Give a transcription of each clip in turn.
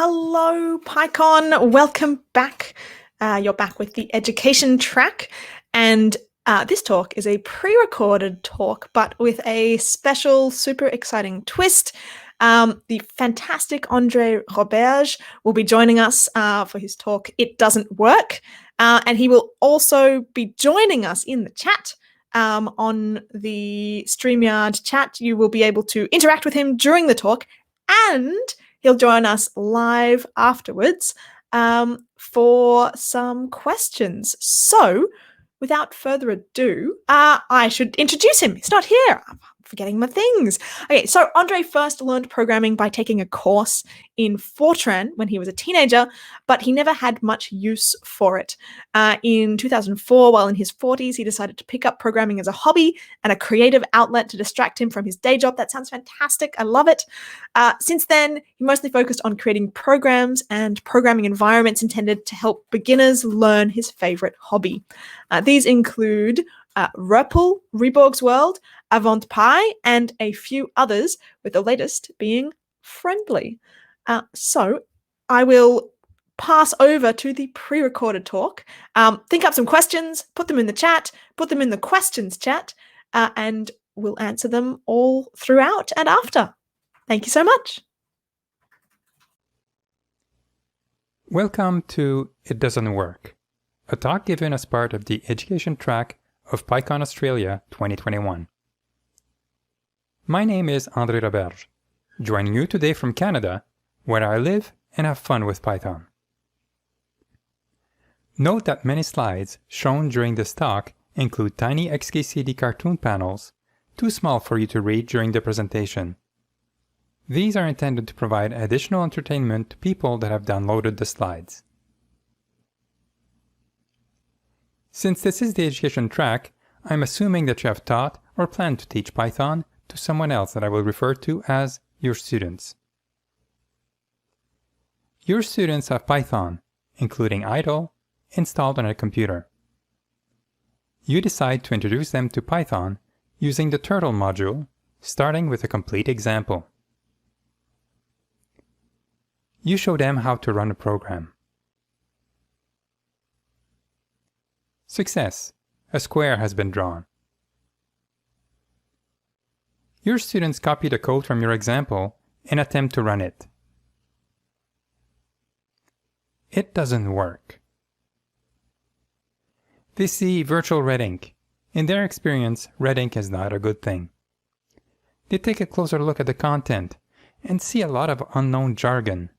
Hello, PyCon. Welcome back. You're back with the education track. And this talk is a pre-recorded talk, but with a special, super exciting twist. The fantastic André Roberge will be joining us for his talk, It Doesn't Work. And he will also be joining us in the chat. On the StreamYard chat, you will be able to interact with him during the talk, and he'll join us live afterwards for some questions. So, without further ado, I should introduce him. He's not here. I'm forgetting my things. Okay, so André first learned programming by taking a course in Fortran when he was a teenager, but he never had much use for it. In 2004, while in his 40s, he decided to pick up programming as a hobby and a creative outlet to distract him from his day job. That sounds fantastic. I love it. Since then, he mostly focused on creating programs and programming environments intended to help beginners learn his favorite hobby. These include REPL, Reborg's World, AvantPy, and a few others, with the latest being Friendly. So I will pass over to the pre-recorded talk. Think up some questions, put them in the chat, put them in the questions chat, and we'll answer them all throughout and after. Thank you so much. Welcome to It Doesn't Work, a talk given as part of the education track of PyCon Australia 2021. My name is André Roberge, joining you today from Canada, where I live and have fun with Python. Note that many slides shown during this talk include tiny XKCD cartoon panels, too small for you to read during the presentation. These are intended to provide additional entertainment to people that have downloaded the slides. Since this is the education track, I'm assuming that you have taught or plan to teach Python to someone else that I will refer to as your students. Your students have Python, including idle, installed on a computer. You decide to introduce them to Python using the Turtle module, starting with a complete example. You show them how to run a program. Success! A square has been drawn. Your students copy the code from your example and attempt to run it. It doesn't work. They see virtual red ink. In their experience, red ink is not a good thing. They take a closer look at the content and see a lot of unknown jargon: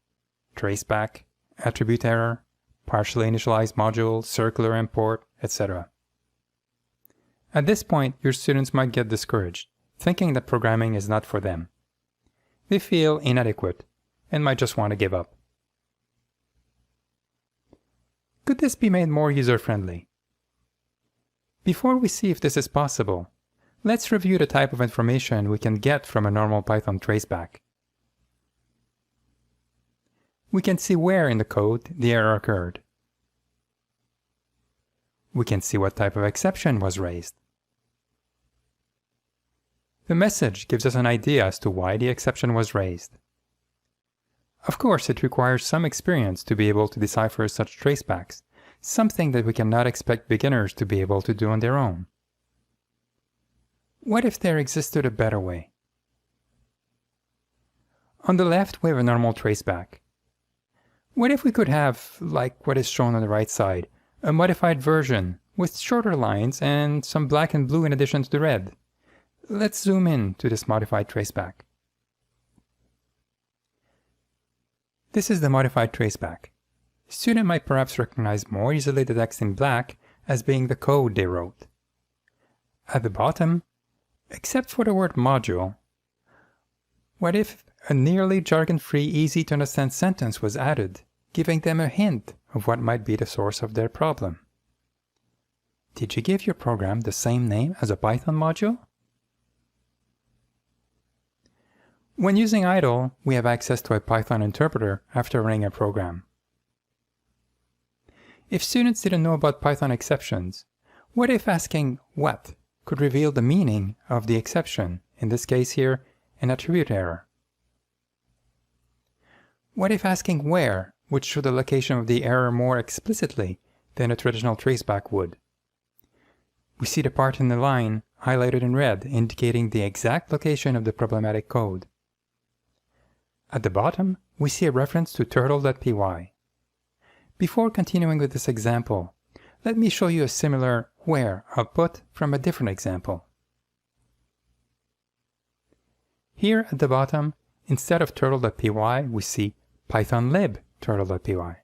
traceback, attribute error, partially initialized module, circular import, etc. At this point, your students might get discouraged, thinking that programming is not for them. They feel inadequate and might just want to give up. Could this be made more user-friendly? Before we see if this is possible, let's review the type of information we can get from a normal Python traceback. We can see where in the code the error occurred. We can see what type of exception was raised. The message gives us an idea as to why the exception was raised. Of course, it requires some experience to be able to decipher such tracebacks, something that we cannot expect beginners to be able to do on their own. What if there existed a better way? On the left, we have a normal traceback. What if we could have, like what is shown on the right side, a modified version with shorter lines and some black and blue in addition to the red? Let's zoom in to this modified traceback. This is the modified traceback. The student might perhaps recognize more easily the text in black as being the code they wrote. At the bottom, except for the word module, what if a nearly jargon-free, easy-to-understand sentence was added, giving them a hint of what might be the source of their problem? Did you give your program the same name as a Python module? When using idle, we have access to a Python interpreter after running a program. If students didn't know about Python exceptions, what if asking what could reveal the meaning of the exception, in this case here, an attribute error? What if asking where would show the location of the error more explicitly than a traditional traceback would? We see the part in the line highlighted in red indicating the exact location of the problematic code. At the bottom, we see a reference to turtle.py. Before continuing with this example, let me show you a similar where output from a different example. Here at the bottom, instead of turtle.py, we see Python lib turtle.py.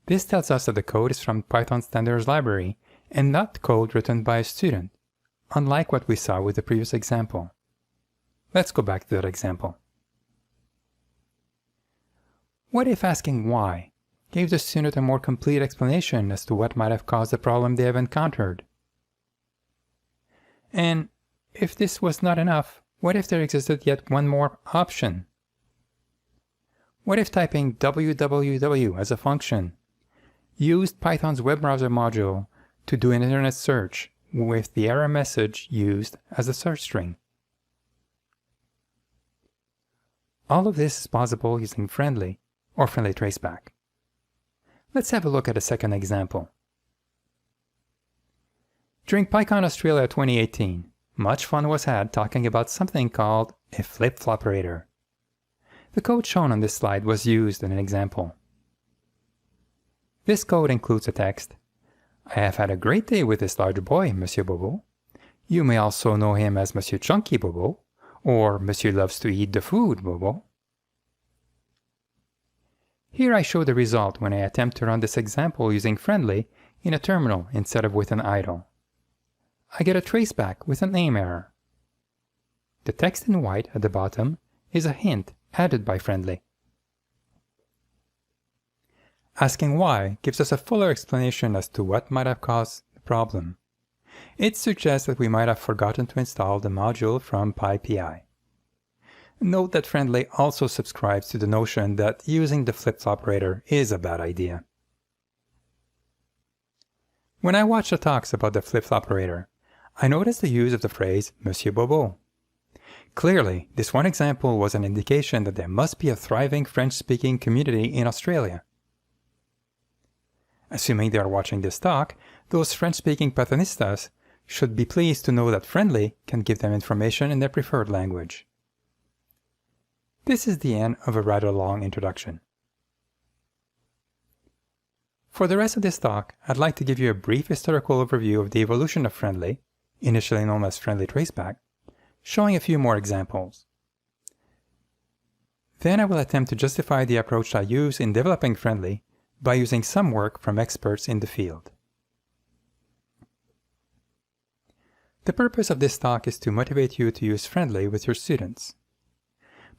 This tells us that the code is from Python standards library and not code written by a student, unlike what we saw with the previous example. Let's go back to that example. What if asking why gave the student a more complete explanation as to what might have caused the problem they have encountered? And if this was not enough, what if there existed yet one more option? What if typing www as a function used Python's web browser module to do an internet search with the error message used as a search string? All of this is possible using friendly or friendly traceback. Let's have a look at a second example. During PyCon Australia 2018, much fun was had talking about something called a flipfloperator. The code shown on this slide was used in an example. This code includes a text: "I have had a great day with this large boy, Monsieur Bobo. You may also know him as Monsieur Chunky Bobo, or Monsieur loves to eat the food, Bobo." Here I show the result when I attempt to run this example using friendly in a terminal instead of with an idle. I get a traceback with a name error. The text in white at the bottom is a hint added by friendly. Asking why gives us a fuller explanation as to what might have caused the problem. It suggests that we might have forgotten to install the module from PyPI. Note that friendly also subscribes to the notion that using the flipfloperator is a bad idea. When I watch the talks about the flipfloperator, I notice the use of the phrase Monsieur Bobo. Clearly, this one example was an indication that there must be a thriving French-speaking community in Australia. Assuming they are watching this talk, those French-speaking Pythonistas should be pleased to know that friendly can give them information in their preferred language. This is the end of a rather long introduction. For the rest of this talk, I'd like to give you a brief historical overview of the evolution of friendly, initially known as friendly traceback, showing a few more examples. Then I will attempt to justify the approach I use in developing friendly by using some work from experts in the field. The purpose of this talk is to motivate you to use friendly with your students.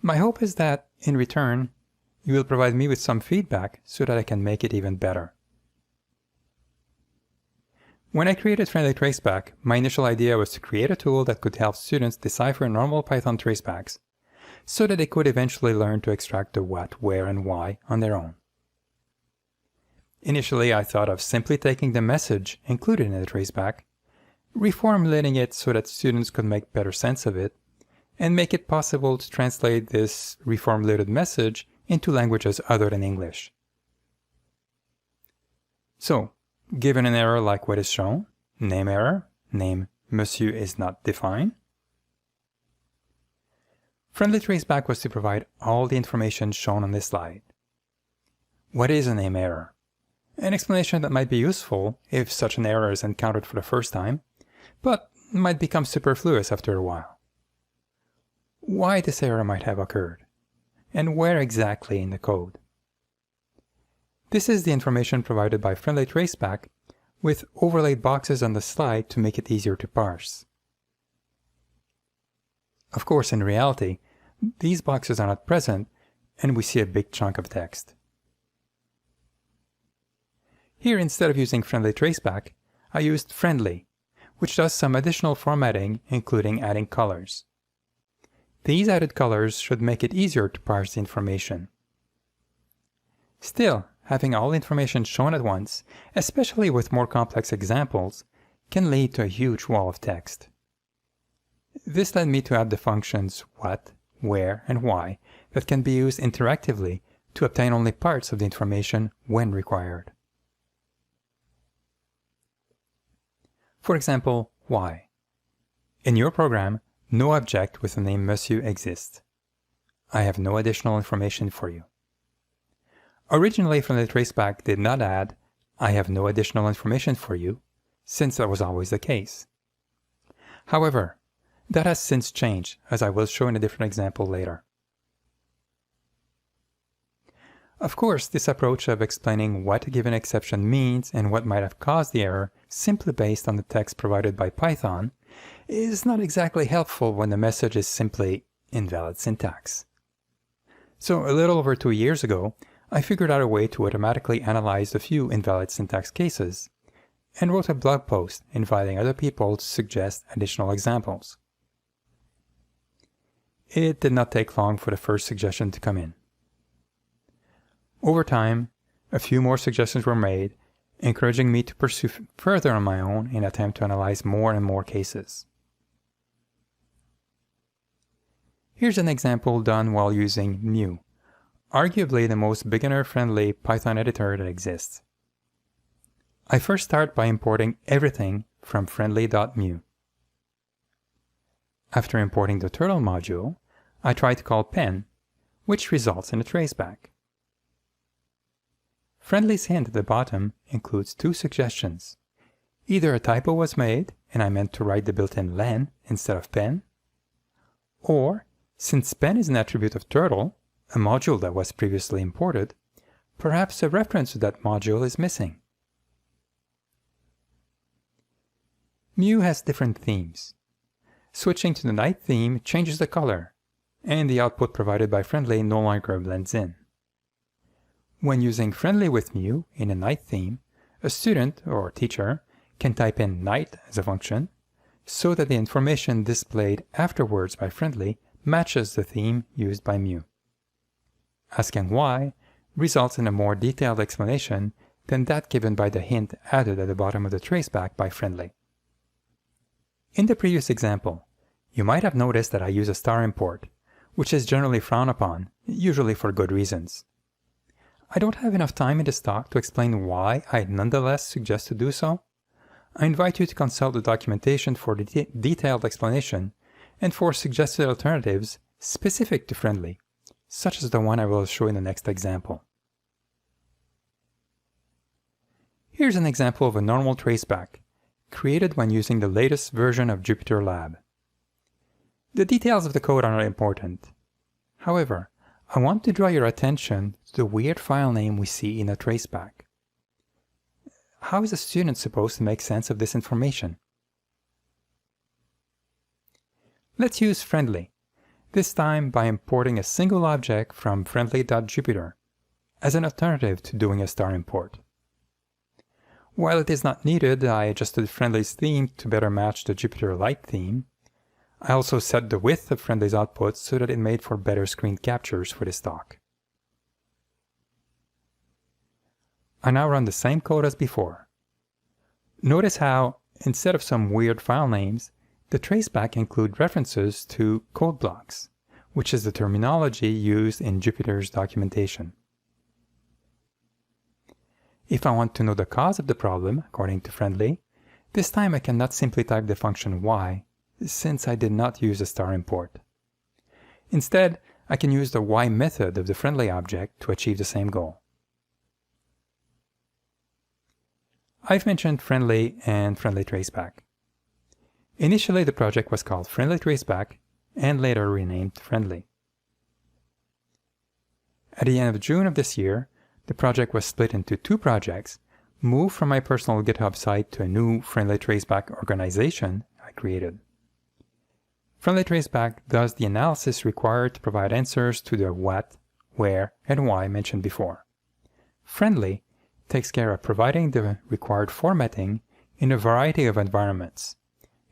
My hope is that, in return, you will provide me with some feedback so that I can make it even better. When I created Friendly Traceback, my initial idea was to create a tool that could help students decipher normal Python tracebacks so that they could eventually learn to extract the what, where, and why on their own. Initially, I thought of simply taking the message included in the traceback, reformulating it so that students could make better sense of it, and make it possible to translate this reformulated message into languages other than English. So, given an error like what is shown, name error, name Monsieur is not defined, Friendly Traceback was to provide all the information shown on this slide. What is a name error? An explanation that might be useful if such an error is encountered for the first time, but might become superfluous after a while. Why this error might have occurred, and where exactly in the code. This is the information provided by Friendly Traceback with overlaid boxes on the slide to make it easier to parse. Of course, in reality, these boxes are not present and we see a big chunk of text. Here, instead of using Friendly Traceback, I used Friendly, which does some additional formatting, including adding colors. These added colors should make it easier to parse the information. Still, having all the information shown at once, especially with more complex examples, can lead to a huge wall of text. This led me to add the functions what, where, and why that can be used interactively to obtain only parts of the information when required. For example, why? In your program, no object with the name Monsieur exists. I have no additional information for you. Originally, Friendly Traceback did not add, I have no additional information for you, since that was always the case. However, that has since changed, as I will show in a different example later. Of course, this approach of explaining what a given exception means and what might have caused the error simply based on the text provided by Python is not exactly helpful when the message is simply invalid syntax. So a little over 2 years ago, I figured out a way to automatically analyze a few invalid syntax cases and wrote a blog post inviting other people to suggest additional examples. It did not take long for the first suggestion to come in. Over time, a few more suggestions were made, encouraging me to pursue further on my own in an attempt to analyze more and more cases. Here's an example done while using Mu, arguably the most beginner-friendly Python editor that exists. I first start by importing everything from friendly.mu. After importing the turtle module, I try to call pen, which results in a traceback. Friendly's hint at the bottom includes 2 suggestions. Either a typo was made and I meant to write the built-in len instead of pen, or since pen is an attribute of turtle, a module that was previously imported, perhaps a reference to that module is missing. Mu has different themes. Switching to the night theme changes the color, and the output provided by Friendly no longer blends in. When using Friendly with Mu in a night theme, a student or teacher can type in night as a function, so that the information displayed afterwards by Friendly matches the theme used by Mu. Asking why results in a more detailed explanation than that given by the hint added at the bottom of the traceback by Friendly. In the previous example, you might have noticed that I use a star import, which is generally frowned upon, usually for good reasons. I don't have enough time in this talk to explain why I nonetheless suggest to do so. I invite you to consult the documentation for the detailed explanation and for suggested alternatives specific to Friendly, such as the one I will show in the next example. Here's an example of a normal traceback, created when using the latest version of Jupyter Lab. The details of the code are not important. However, I want to draw your attention to the weird file name we see in a traceback. How is a student supposed to make sense of this information? Let's use Friendly, this time by importing a single object from friendly.jupyter as an alternative to doing a star import. While it is not needed, I adjusted Friendly's theme to better match the Jupyter Lite theme. I also set the width of Friendly's output so that it made for better screen captures for this talk. I now run the same code as before. Notice how, instead of some weird file names, the traceback includes references to code blocks, which is the terminology used in Jupyter's documentation. If I want to know the cause of the problem, according to Friendly, this time I cannot simply type the function y, since I did not use a star import. Instead, I can use the y method of the Friendly object to achieve the same goal. I've mentioned Friendly and Friendly Traceback. Initially, the project was called Friendly Traceback and later renamed Friendly. At the end of June of this year, the project was split into 2 projects, moved from my personal GitHub site to a new Friendly Traceback organization I created. Friendly Traceback does the analysis required to provide answers to the what, where, and why mentioned before. Friendly takes care of providing the required formatting in a variety of environments.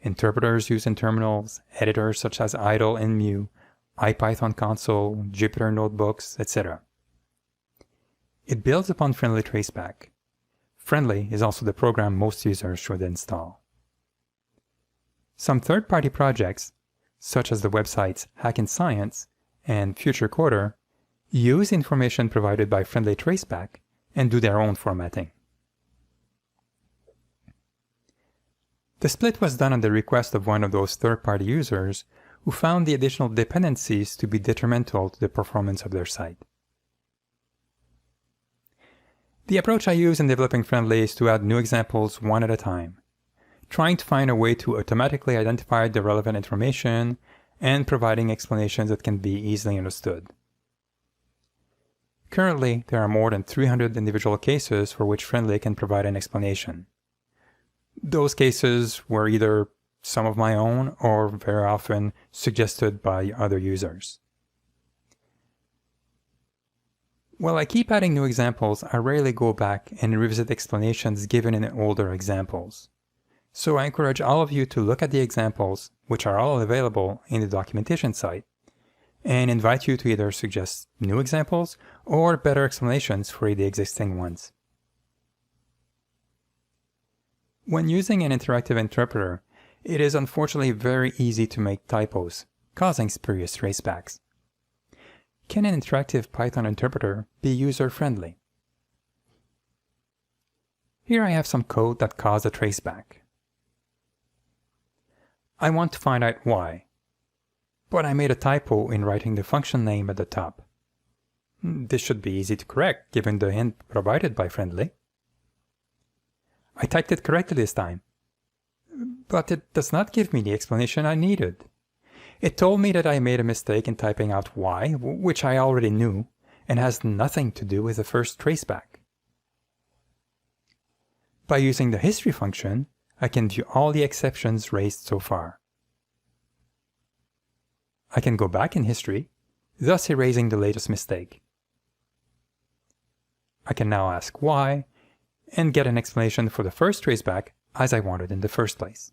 Interpreters used in terminals, editors such as idle and mu, IPython console, Jupyter notebooks, etc. It builds upon Friendly Traceback. Friendly is also the program most users should install. Some third-party projects, such as the websites Hack in Science and Future Coder, use information provided by friendly traceback, and do their own formatting. The split was done on the request of one of those third-party users who found the additional dependencies to be detrimental to the performance of their site. The approach I use in developing Friendly is to add new examples one at a time, trying to find a way to automatically identify the relevant information and providing explanations that can be easily understood. Currently, there are more than 300 individual cases for which Friendly can provide an explanation. Those cases were either some of my own or very often suggested by other users. While I keep adding new examples, I rarely go back and revisit explanations given in older examples. So I encourage all of you to look at the examples, which are all available in the documentation site, and invite you to either suggest new examples or better explanations for the existing ones. When using an interactive interpreter, it is unfortunately very easy to make typos, causing spurious tracebacks. Can an interactive Python interpreter be user-friendly? Here I have some code that caused a traceback. I want to find out why, but I made a typo in writing the function name at the top. This should be easy to correct given the hint provided by Friendly. I typed it correctly this time, but it does not give me the explanation I needed. It told me that I made a mistake in typing out why, which I already knew, and has nothing to do with the first traceback. By using the history function, I can view all the exceptions raised so far. I can go back in history, thus erasing the latest mistake. I can now ask why, and get an explanation for the first traceback as I wanted in the first place.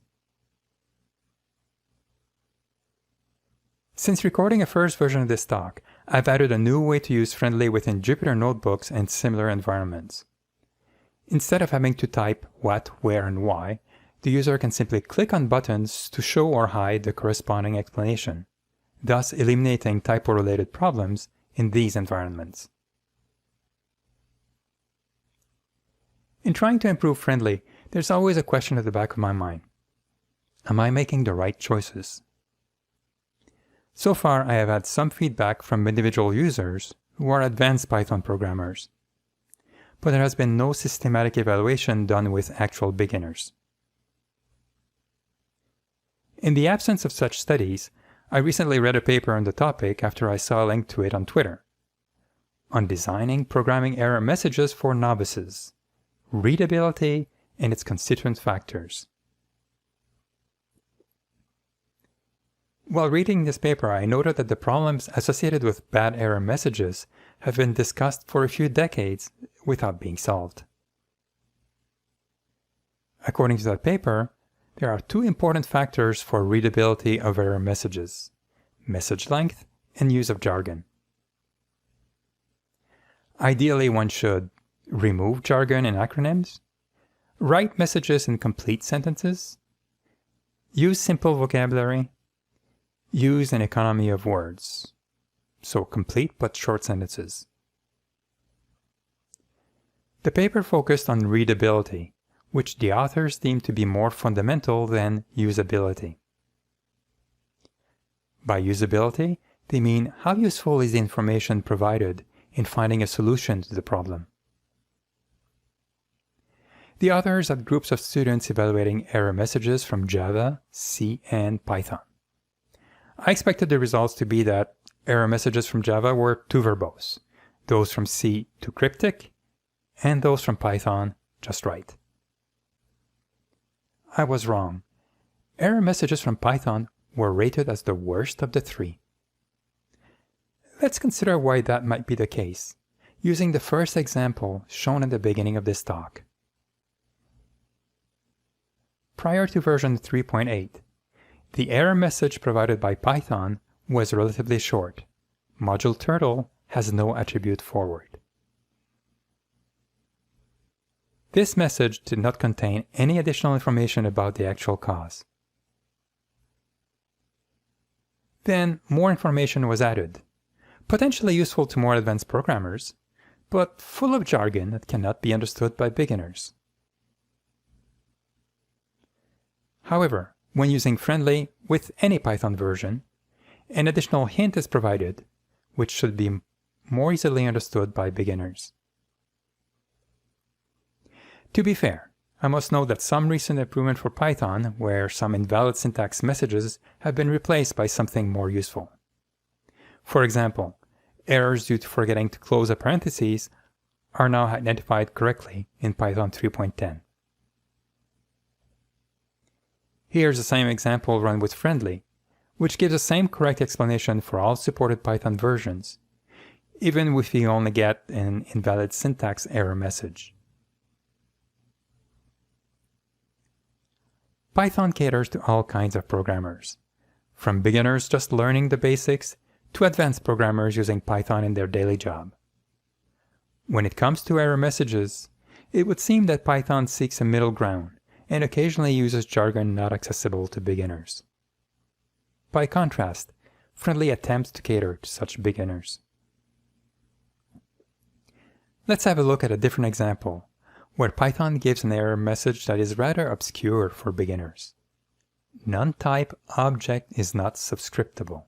Since recording a first version of this talk, I've added a new way to use Friendly within Jupyter notebooks and similar environments. Instead of having to type what, where, and why, the user can simply click on buttons to show or hide the corresponding explanation, thus eliminating typo-related problems in these environments. In trying to improve Friendly, there's always a question at the back of my mind. Am I making the right choices? So far, I have had some feedback from individual users who are advanced Python programmers, but there has been no systematic evaluation done with actual beginners. In the absence of such studies, I recently read a paper on the topic after I saw a link to it on Twitter, on designing programming error messages for novices, readability, and its constituent factors. While reading this paper, I noted that the problems associated with bad error messages have been discussed for a few decades without being solved. According to that paper, there are two important factors for readability of error messages: message length and use of jargon. Ideally, one should remove jargon and acronyms, write messages in complete sentences, use simple vocabulary, use an economy of words, so complete but short sentences. The paper focused on readability, which the authors deemed to be more fundamental than usability. By usability, they mean how useful is the information provided in finding a solution to the problem. The authors had groups of students evaluating error messages from Java, C, and Python. I expected the results to be that error messages from Java were too verbose, those from C too cryptic, and those from Python just right. I was wrong. Error messages from Python were rated as the worst of the three. Let's consider why that might be the case, using the first example shown at the beginning of this talk. Prior to version 3.8, the error message provided by Python was relatively short. Module turtle has no attribute forward. This message did not contain any additional information about the actual cause. Then more information was added. potentially useful to more advanced programmers, but full of jargon that cannot be understood by beginners. However, when using Friendly with any Python version, an additional hint is provided, which should be more easily understood by beginners. To be fair, I must note that some recent improvement for Python, where some invalid syntax messages have been replaced by something more useful. For example, errors due to forgetting to close a parenthesis are now identified correctly in Python 3.10. Here's the same example run with Friendly, which gives the same correct explanation for all supported Python versions, even if we only get an invalid syntax error message. Python caters to all kinds of programmers, from beginners just learning the basics to advanced programmers using Python in their daily job. When it comes to error messages, it would seem that Python seeks a middle ground and occasionally uses jargon not accessible to beginners. By contrast, Friendly attempts to cater to such beginners. Let's have a look at a different example, where Python gives an error message that is rather obscure for beginners. Non-type object is not subscriptable.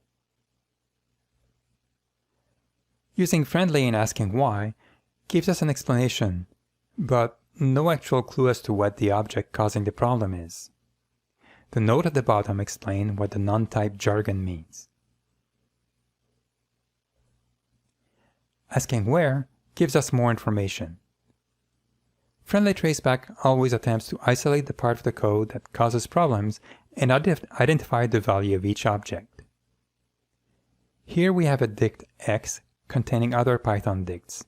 Using Friendly and asking why gives us an explanation, but no actual clue as to what the object causing the problem is. The note at the bottom explains what the non-type jargon means. Asking where gives us more information. Friendly traceback always attempts to isolate the part of the code that causes problems and identify the value of each object. Here we have a dict x containing other Python dicts.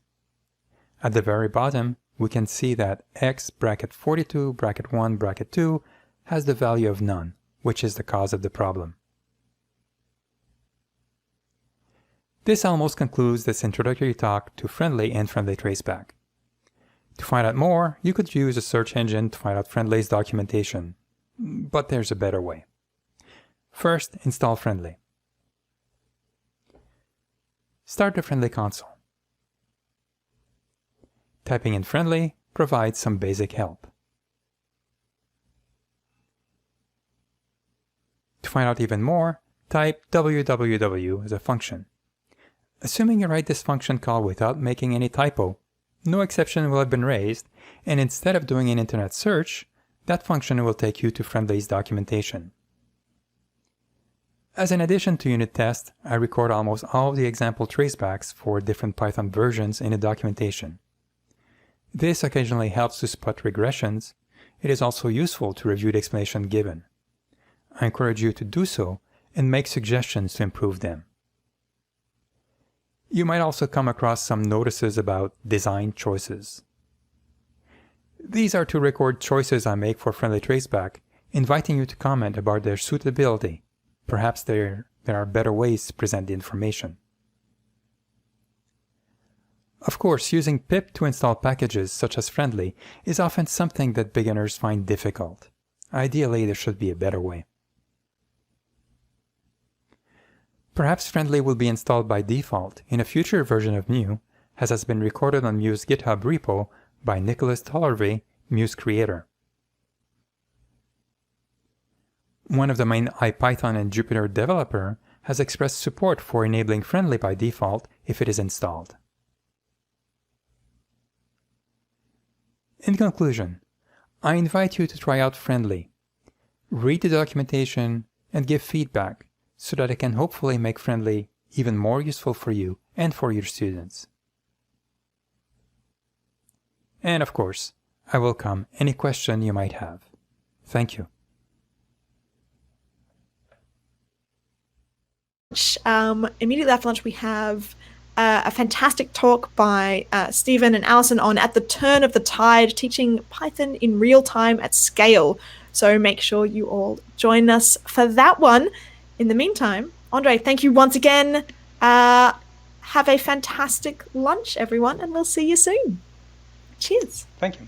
At the very bottom, we can see that x bracket 42 bracket 1 bracket 2 has the value of none, which is the cause of the problem. This almost concludes this introductory talk to Friendly and Friendly traceback. To find out more, you could use a search engine to find out Friendly's documentation, but there's a better way. First, install Friendly. Start the Friendly console. Typing in Friendly provides some basic help. To find out even more, type www as a function. Assuming you write this function call without making any typo, no exception will have been raised, and instead of doing an internet search, that function will take you to Friendly's documentation. As an addition to unit test, I record almost all of the example tracebacks for different Python versions in the documentation. This occasionally helps to spot regressions. It is also useful to review the explanation given. I encourage you to do so and make suggestions to improve them. You might also come across some notices about design choices. These are to record choices I make for Friendly traceback, inviting you to comment about their suitability. Perhaps there are better ways to present the information. Of course, using pip to install packages such as Friendly is often something that beginners find difficult. Ideally, there should be a better way. Perhaps Friendly will be installed by default in a future version of Mu, as has been recorded on Mu's GitHub repo by Nicholas Tollervey, Mu's creator. One of the main IPython and Jupyter developer has expressed support for enabling Friendly by default if it is installed. In conclusion, I invite you to try out Friendly, read the documentation, and give feedback so that it can hopefully make Friendly even more useful for you and for your students. And of course, I welcome any question you might have. Thank you. Immediately after lunch, we have a fantastic talk by Stephen and Alison on At the Turn of the Tide, teaching Python in real time at scale. So make sure you all join us for that one. In the meantime, Andre, thank you once again. Have a fantastic lunch, everyone, and we'll see you soon. Cheers. Thank you.